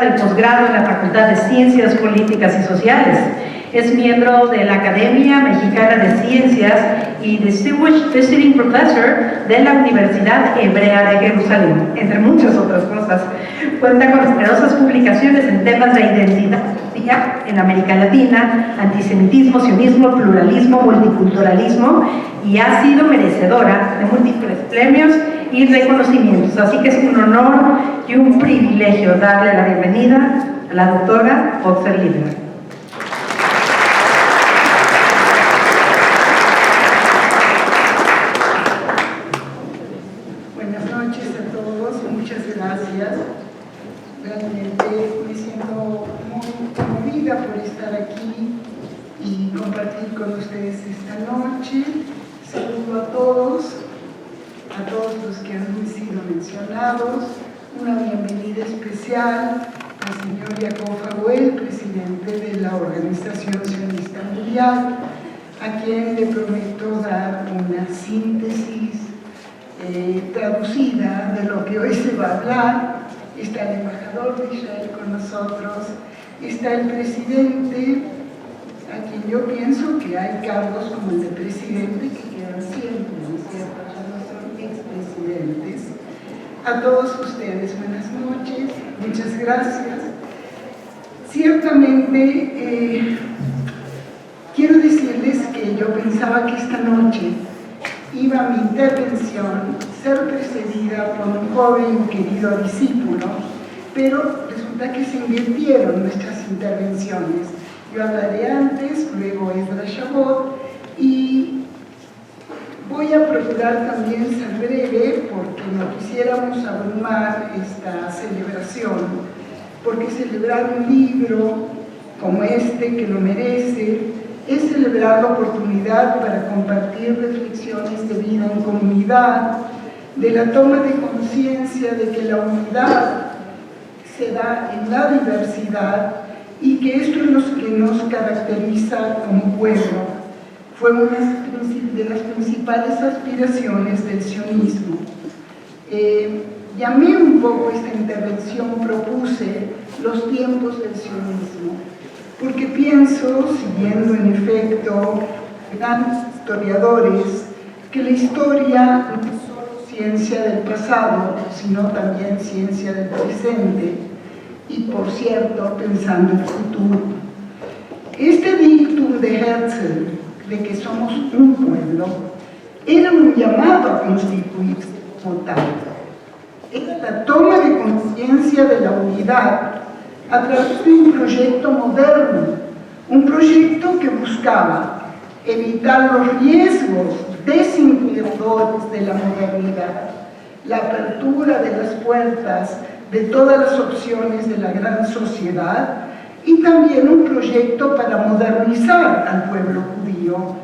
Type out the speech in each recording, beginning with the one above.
del posgrado en la Facultad de Ciencias Políticas y Sociales. Es miembro de la Academia Mexicana de Ciencias y Distinguished Visiting Professor de la Universidad Hebrea de Jerusalén, entre muchas otras cosas. Cuenta con numerosas publicaciones en temas de identidad en América Latina, antisemitismo, sionismo, pluralismo, multiculturalismo, y ha sido merecedora de múltiples premios y reconocimientos. Así que es un honor y un privilegio darle la bienvenida a la doctora Otzer Lieberman. Buenas noches a todos, muchas gracias. Realmente me siento muy conmovida por estar aquí y compartir con ustedes esta noche. Saludo a todos los que han sido mencionados, una bienvenida especial al señor Jacob Faguel, presidente de la Organización Sionista Mundial, a quien le prometo dar una síntesis traducida de lo que hoy se va a hablar. Está el embajador de Israel con nosotros, está el presidente, a quien yo pienso que hay cargos como el de presidente que quedan siempre, ¿no es cierto? Ya no son expresidentes. A todos ustedes, buenas noches, muchas gracias. Ciertamente, quiero decirles que yo pensaba que esta noche iba mi intervención ser precedida por un joven querido discípulo, pero resulta que se invirtieron nuestras intervenciones. Yo hablaré antes, luego Ezra Shabot, y voy a procurar también ser breve porque no quisiéramos abrumar esta celebración, porque celebrar un libro como este, que lo merece, es celebrar la oportunidad para compartir reflexiones de vida en comunidad, de la toma de conciencia de que la unidad se da en la diversidad y que esto es lo que nos caracteriza como pueblo. Fue una de las principales aspiraciones del sionismo. Llamé un poco esta intervención, propuse los tiempos del sionismo, porque pienso, siguiendo en efecto grandes historiadores, que la historia no es solo ciencia del pasado, sino también ciencia del presente, y por cierto, pensando en el futuro. Este dictum de Herzl, de que somos un pueblo, era un llamado a constituirse como tal. Era la toma de conciencia de la unidad a través de un proyecto moderno, un proyecto que buscaba evitar los riesgos desintegradores de la modernidad, la apertura de las puertas de todas las opciones de la gran sociedad, y también un proyecto para modernizar al pueblo judío.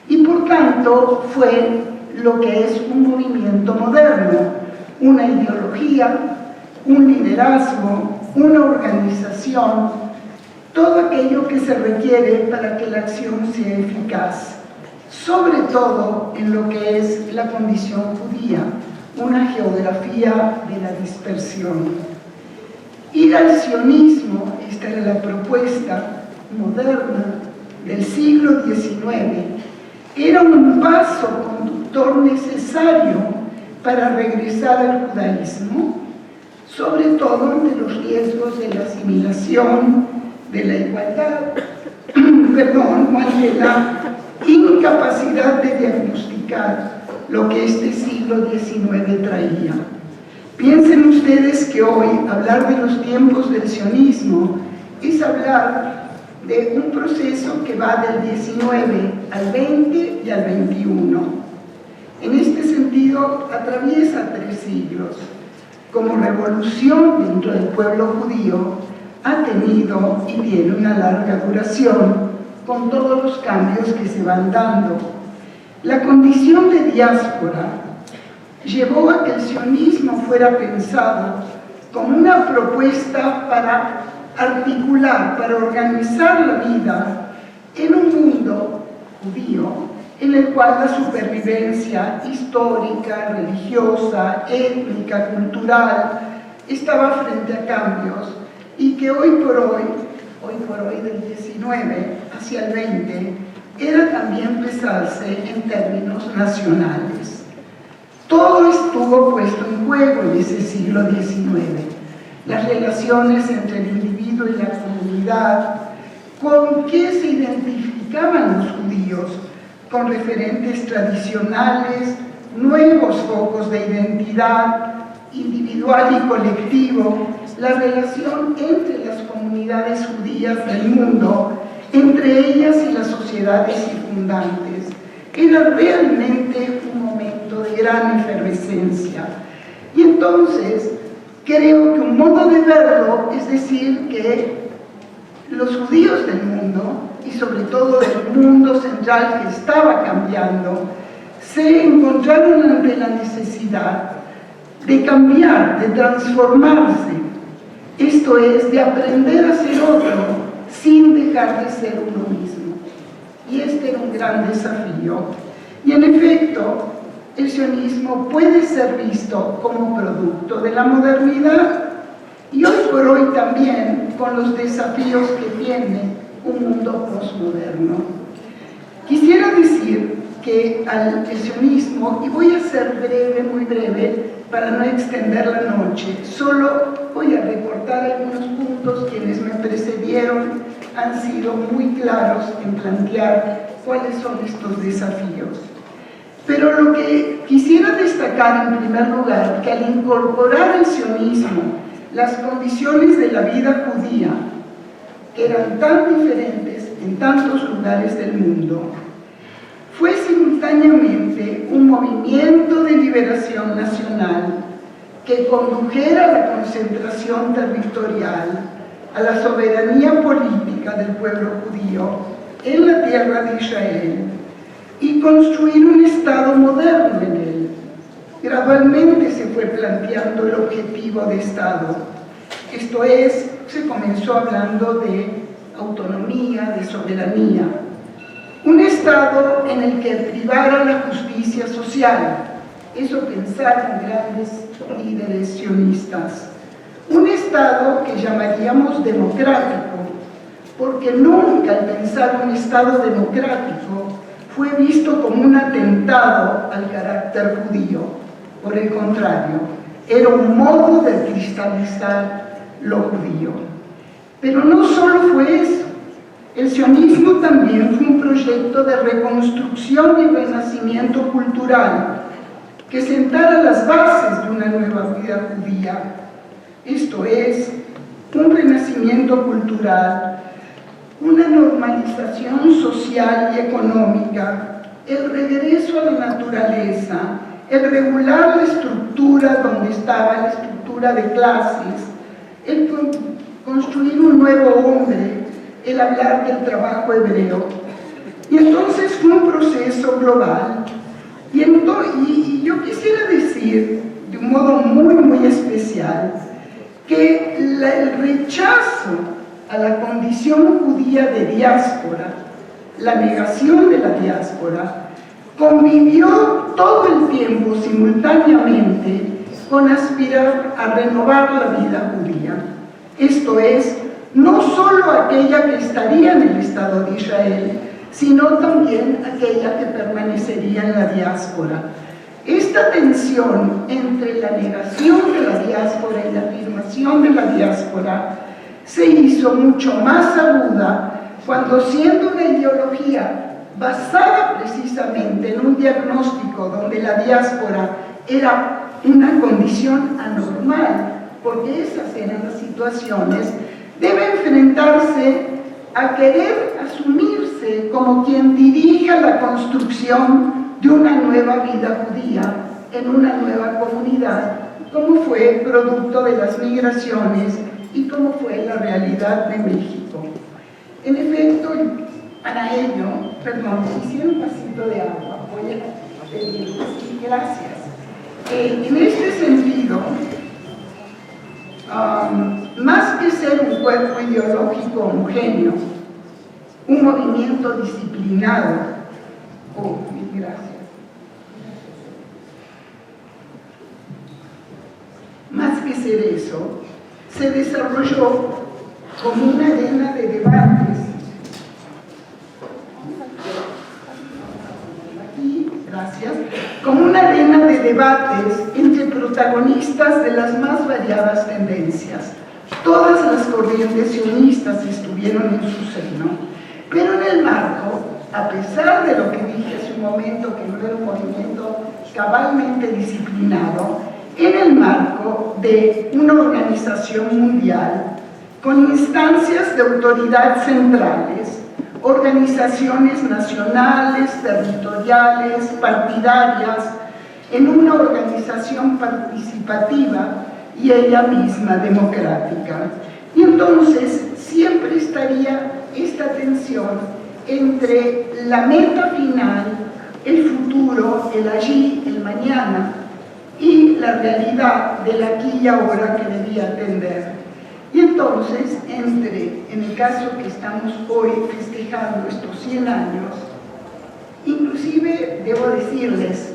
Y por tanto fue lo que es un movimiento moderno, una ideología, un liderazgo, una organización, todo aquello que se requiere para que la acción sea eficaz, sobre todo en lo que es la condición judía, una geografía de la dispersión. Ir al sionismo, esta era la propuesta moderna del siglo XIX, era un paso conductor necesario para regresar al judaísmo, sobre todo ante los riesgos de la asimilación, de la igualdad, ante la incapacidad de diagnosticar lo que este siglo XIX traía. Piensen ustedes que hoy hablar de los tiempos del sionismo es hablar de un proceso que va del 19 al 20 y al 21. En este sentido, atraviesa 3 siglos. Como revolución dentro del pueblo judío, ha tenido y tiene una larga duración con todos los cambios que se van dando. La condición de diáspora llevó a que el sionismo fuera pensado como una propuesta para articular, para organizar la vida en un mundo judío en el cual la supervivencia histórica, religiosa, étnica, cultural estaba frente a cambios y que hoy por hoy del 19 hacia el 20, era también pensarse en términos nacionales. Todo estuvo puesto en juego en ese siglo XIX. Las relaciones entre el individuo y la comunidad, con qué se identificaban los judíos, con referentes tradicionales, nuevos focos de identidad individual y colectivo, la relación entre las comunidades judías del mundo, entre ellas y las sociedades circundantes. Era realmente un momento de gran efervescencia. Y entonces, creo que un modo de verlo es decir que los judíos del mundo, y sobre todo del mundo central que estaba cambiando, se encontraron ante la necesidad de cambiar, de transformarse, esto es, de aprender a ser otro sin dejar de ser uno mismo. Y este era un gran desafío. Y en efecto, el sionismo puede ser visto como producto de la modernidad y hoy por hoy también con los desafíos que tiene un mundo posmoderno. Quisiera decir que al sionismo, y voy a ser breve, muy breve, para no extender la noche, solo voy a reportar algunos puntos. Quienes me precedieron han sido muy claros en plantear cuáles son estos desafíos. Pero lo que quisiera destacar en primer lugar, que al incorporar al sionismo las condiciones de la vida judía, que eran tan diferentes en tantos lugares del mundo, fue simultáneamente un movimiento de liberación nacional que condujera a la concentración territorial, a la soberanía política del pueblo judío en la tierra de Israel y construir un Estado moderno en él. Gradualmente se fue planteando el objetivo de Estado. Esto es, se comenzó hablando de autonomía, de soberanía. Un Estado en el que privara la justicia social. Eso pensaron grandes líderes sionistas. Un Estado que llamaríamos democrático, porque nunca al pensar un Estado democrático fue visto como un atentado al carácter judío. Por el contrario, era un modo de cristalizar lo judío. Pero no solo fue eso. El sionismo también fue un proyecto de reconstrucción y renacimiento cultural que sentara las bases de una nueva vida judía. Esto es, un renacimiento cultural, una normalización social y económica, el regreso a la naturaleza, el regular la estructura donde estaba la estructura de clases, el construir un nuevo hombre, el hablar del trabajo hebreo. Y entonces fue un proceso global. Y yo quisiera decir, de un modo muy especial, que el rechazo a la condición judía de diáspora, la negación de la diáspora, convivió todo el tiempo simultáneamente con aspirar a renovar la vida judía. Esto es, no solo aquella que estaría en el Estado de Israel, sino también aquella que permanecería en la diáspora. Esta tensión entre la negación de la diáspora y la afirmación de la diáspora se hizo mucho más aguda cuando, siendo una ideología basada precisamente en un diagnóstico donde la diáspora era una condición anormal, porque esas eran las situaciones, debe enfrentarse a querer asumirse como quien dirija la construcción de una nueva vida judía en una nueva comunidad, como fue producto de las migraciones y como fue la realidad de México. En efecto, para ello, quisiera un vasito de agua, voy a pedirles, sí, gracias. En este sentido, más que ser un cuerpo ideológico homogéneo, un movimiento disciplinado, gracias. Más que ser eso, se desarrolló como una arena de debates. Gracias. Como una arena de debates entre protagonistas de las más variadas tendencias. Todas las corrientes sionistas estuvieron en su seno, pero en el marco, a pesar de lo que dije hace un momento, que no era un movimiento cabalmente disciplinado, en el marco de una organización mundial con instancias de autoridad centrales, organizaciones nacionales, territoriales, partidarias, en una organización participativa y ella misma democrática. Y entonces siempre estaría esta tensión entre la meta final, el futuro, el allí, el mañana, y la realidad del aquí y ahora que debía atender. Y entonces, en el caso que estamos hoy festejando estos 100 años, inclusive debo decirles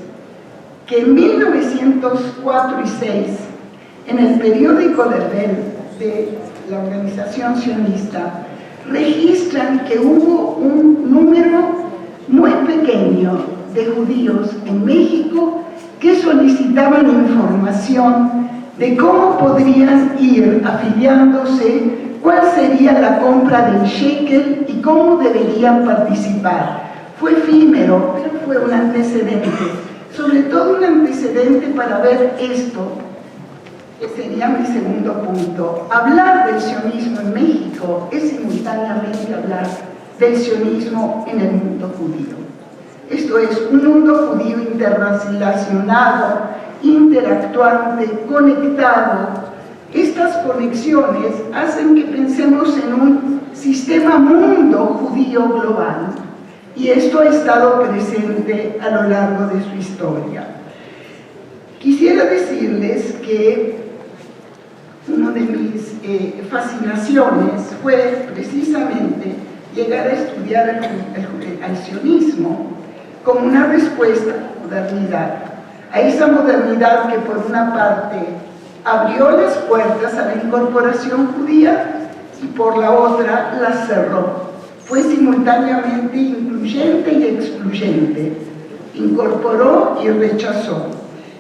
que en 1904 y 6, en el periódico de la organización sionista, registran que hubo un número muy pequeño de judíos en México que solicitaban información de cómo podrían ir afiliándose, cuál sería la compra del shekel y cómo deberían participar. Fue efímero, pero fue un antecedente, sobre todo un antecedente para ver esto, que sería mi segundo punto. Hablar del sionismo en México es simultáneamente hablar del sionismo en el mundo judío. Esto es, un mundo judío interrelacionado, interactuante, conectado. Estas conexiones hacen que pensemos en un sistema mundo judío global, y esto ha estado presente a lo largo de su historia. Quisiera decirles que una de mis fascinaciones fue precisamente llegar a estudiar al sionismo como una respuesta a la modernidad, a esa modernidad que por una parte abrió las puertas a la incorporación judía y por la otra las cerró. Fue simultáneamente incluyente y excluyente, incorporó y rechazó.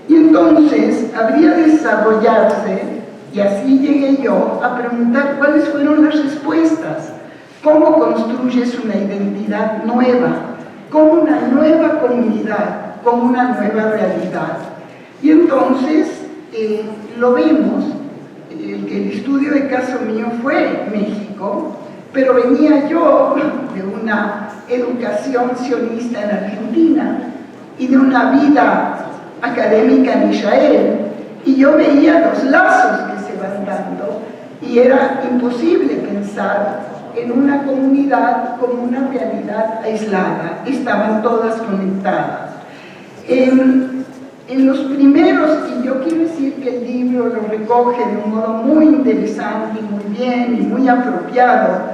Y entonces habría de desarrollarse, y así llegué yo a preguntar cuáles fueron las respuestas, cómo construyes una identidad nueva, como una nueva comunidad, como una nueva realidad. Y entonces lo vemos, que el estudio de caso mío fue México, pero venía yo de una educación sionista en Argentina y de una vida académica en Israel, y yo veía los lazos que se van dando y era imposible pensar en una comunidad como una realidad aislada, estaban todas conectadas. En los primeros, y yo quiero decir que el libro lo recoge de un modo muy interesante y muy bien y muy apropiado,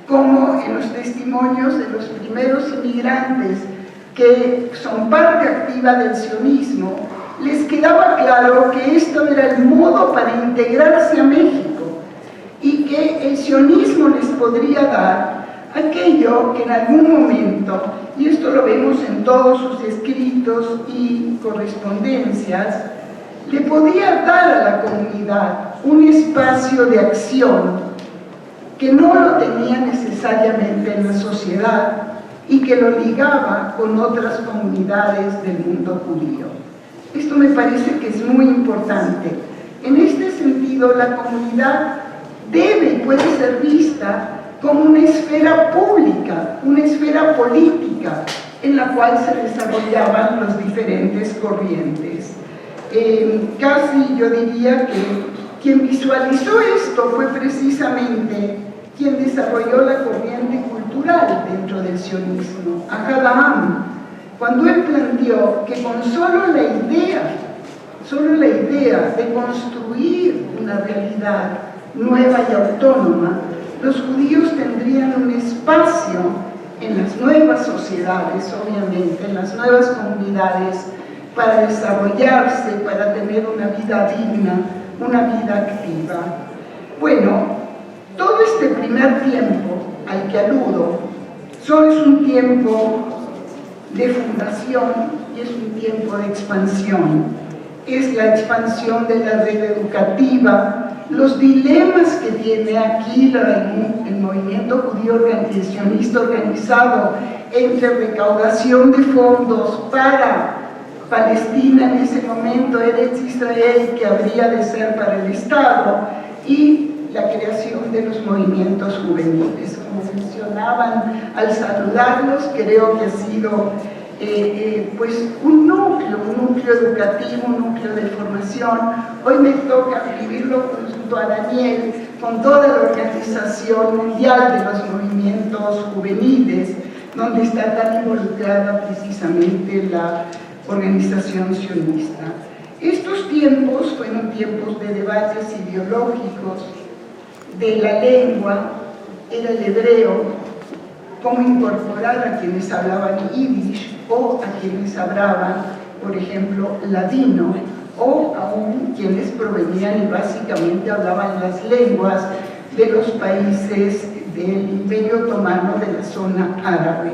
como en los testimonios de los primeros inmigrantes que son parte activa del sionismo, les quedaba claro que esto era el modo para integrarse a México y que el sionismo les podría dar aquello que en algún momento, y esto lo vemos en todos sus escritos y correspondencias, le podía dar a la comunidad un espacio de acción que no lo tenía necesariamente en la sociedad y que lo ligaba con otras comunidades del mundo judío. Esto me parece que es muy importante. En este sentido, la comunidad debe y puede ser vista como una esfera pública, una esfera política en la cual se desarrollaban las diferentes corrientes. Casi yo diría que quien visualizó esto fue precisamente quien desarrolló la corriente cultural dentro del sionismo, Ahad Ha'am, cuando él planteó que con solo la idea de construir una realidad nueva y autónoma, los judíos tendrían un espacio en las nuevas sociedades, obviamente, en las nuevas comunidades, para desarrollarse, para tener una vida digna, una vida activa. Bueno, Todo este primer tiempo al que aludo solo es un tiempo de fundación y es un tiempo de expansión. Es la expansión de la red educativa, los dilemas que tiene aquí el movimiento judío sionista organizado entre recaudación de fondos para Palestina en ese momento, Eretz Israel, que habría de ser para el Estado, y la creación de los movimientos juveniles. Como mencionaban al saludarlos, creo que ha sido pues un núcleo educativo, un núcleo de formación. Hoy me toca vivirlo junto a Daniel, con toda la Organización Mundial de los Movimientos Juveniles, donde está tan involucrada precisamente la organización sionista. Estos tiempos fueron tiempos de debates ideológicos, de la lengua, era el hebreo, cómo incorporar a quienes hablaban yiddish o a quienes hablaban, por ejemplo, ladino, o aún quienes provenían y básicamente hablaban las lenguas de los países del Imperio Otomano de la zona árabe.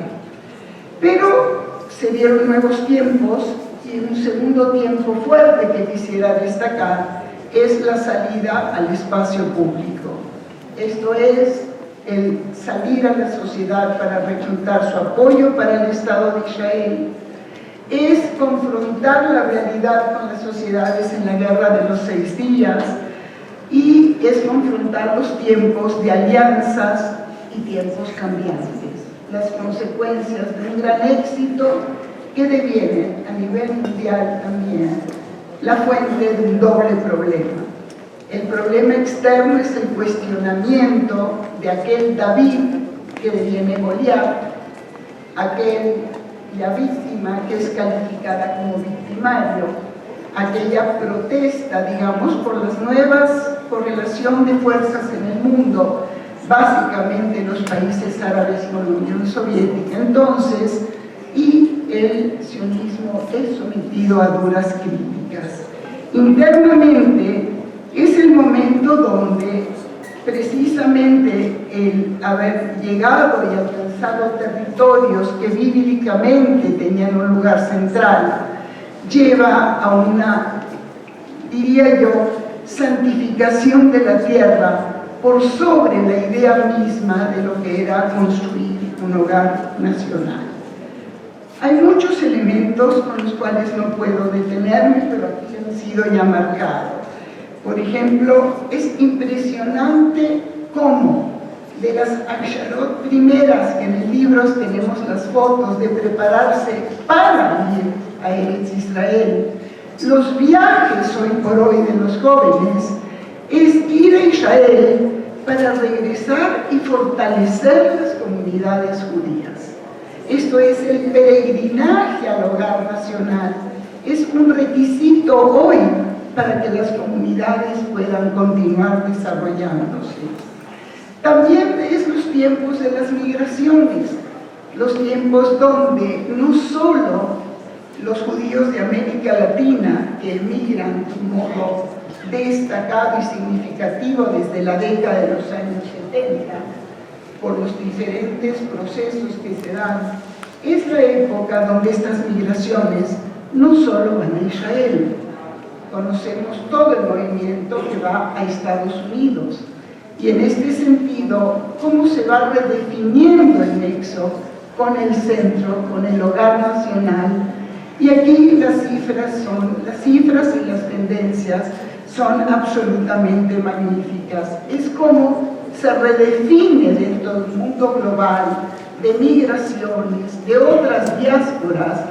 Pero se dieron nuevos tiempos y un segundo tiempo fuerte que quisiera destacar es la salida al espacio público. Esto es el salir a la sociedad para reclutar su apoyo para el Estado de Israel, es confrontar la realidad con las sociedades en la Guerra de los 6 días y es confrontar los tiempos de alianzas y tiempos cambiantes, las consecuencias de un gran éxito que deviene a nivel mundial también la fuente de un doble problema. El problema externo es el cuestionamiento de aquel David que deviene Goliat, la víctima que es calificada como victimario, aquella protesta, digamos, por las nuevas correlación de fuerzas en el mundo, básicamente los países árabes con la Unión Soviética entonces, y el sionismo es sometido a duras críticas. Internamente es el momento donde precisamente el haber llegado y alcanzado territorios que bíblicamente tenían un lugar central lleva a una, diría yo, santificación de la tierra por sobre la idea misma de lo que era construir un hogar nacional. Hay muchos elementos con los cuales no puedo detenerme, pero aquí han sido ya marcados. Por ejemplo, es impresionante cómo de las aksharot primeras, que en el libro tenemos las fotos de prepararse para ir a Eretz Israel, los viajes hoy por hoy de los jóvenes es ir a Israel para regresar y fortalecer las comunidades judías. Esto es el peregrinaje al hogar nacional. Es un requisito hoy para que las comunidades puedan continuar desarrollándose. También es los tiempos de las migraciones, los tiempos donde no solo los judíos de América Latina que emigran de un modo destacado y significativo desde la década de los años 70, por los diferentes procesos que se dan, es la época donde estas migraciones no solo van a Israel. Conocemos todo el movimiento que va a Estados Unidos y en este sentido, cómo se va redefiniendo el nexo con el centro, con el hogar nacional. Y aquí las cifras y las tendencias son absolutamente magníficas. Es como se redefine dentro del mundo global de migraciones, de otras diásporas.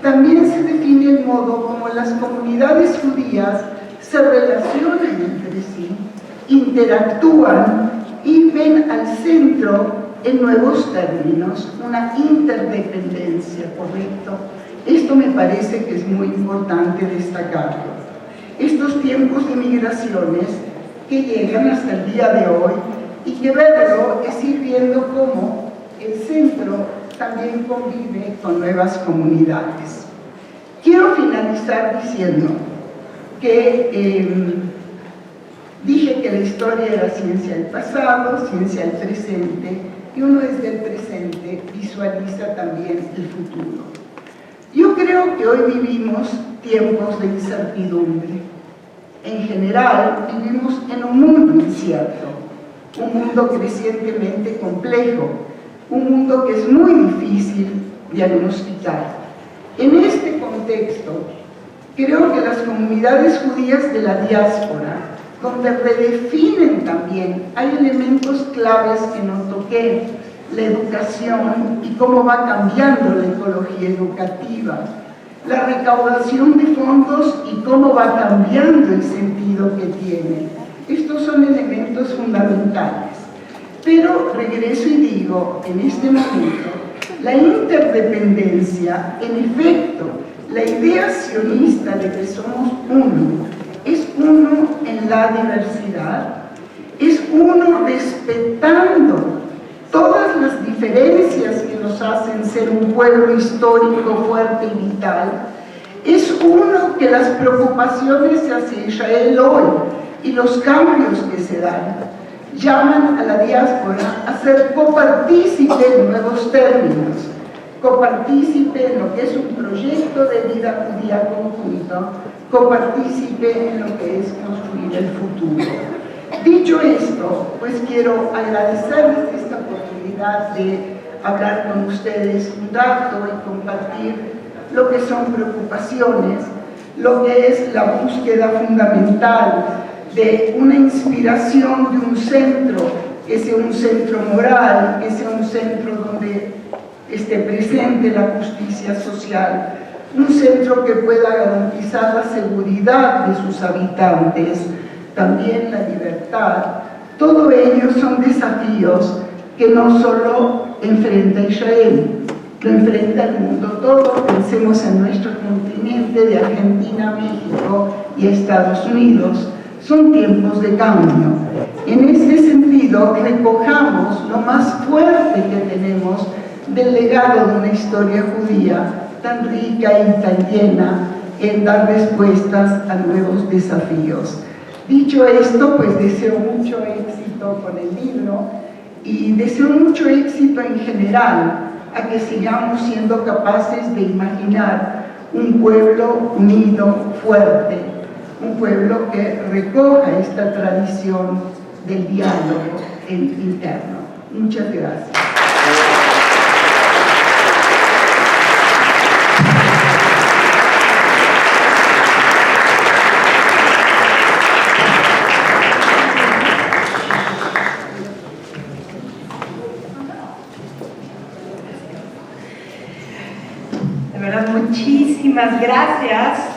También se define el modo como las comunidades judías se relacionan entre sí, interactúan y ven al centro en nuevos términos, una interdependencia, ¿correcto? Esto me parece que es muy importante destacarlo. Estos tiempos de migraciones que llegan hasta el día de hoy y que verlo es ir viendo cómo el centro también convive con nuevas comunidades. Quiero finalizar diciendo que dije que la historia era ciencia del pasado, ciencia del presente, y uno desde el presente visualiza también el futuro. Yo creo que hoy vivimos tiempos de incertidumbre. En general, vivimos en un mundo incierto, un mundo crecientemente complejo, un mundo que es muy difícil diagnosticar. En este contexto, creo que las comunidades judías de la diáspora, donde redefinen también, hay elementos claves que no toqué, la educación y cómo va cambiando la ecología educativa, la recaudación de fondos y cómo va cambiando el sentido que tiene. Estos son elementos fundamentales. Pero regreso y digo, en este momento, la interdependencia, en efecto, la idea sionista de que somos uno, es uno en la diversidad, es uno respetando todas las diferencias que nos hacen ser un pueblo histórico, fuerte y vital, es uno que las preocupaciones hacia Israel hoy y los cambios que se dan llaman a la diáspora a ser copartícipe en nuevos términos, copartícipe en lo que es un proyecto de vida judía conjunto, copartícipe en lo que es construir el futuro. Dicho esto, pues quiero agradecerles esta oportunidad de hablar con ustedes un rato y compartir lo que son preocupaciones, lo que es la búsqueda fundamental de una inspiración de un centro, que sea un centro moral, que sea un centro donde esté presente la justicia social, un centro que pueda garantizar la seguridad de sus habitantes, también la libertad. Todo ello son desafíos que no solo enfrenta Israel, lo enfrenta el mundo todo. Pensemos en nuestro continente, de Argentina a México y a Estados Unidos. Son tiempos de cambio. En ese sentido, recojamos lo más fuerte que tenemos del legado de una historia judía tan rica y tan llena en dar respuestas a nuevos desafíos. Dicho esto, pues deseo mucho éxito con el libro y deseo mucho éxito en general a que sigamos siendo capaces de imaginar un pueblo unido, fuerte, un pueblo que recoja esta tradición del diálogo interno. Muchas gracias. De verdad, muchísimas gracias.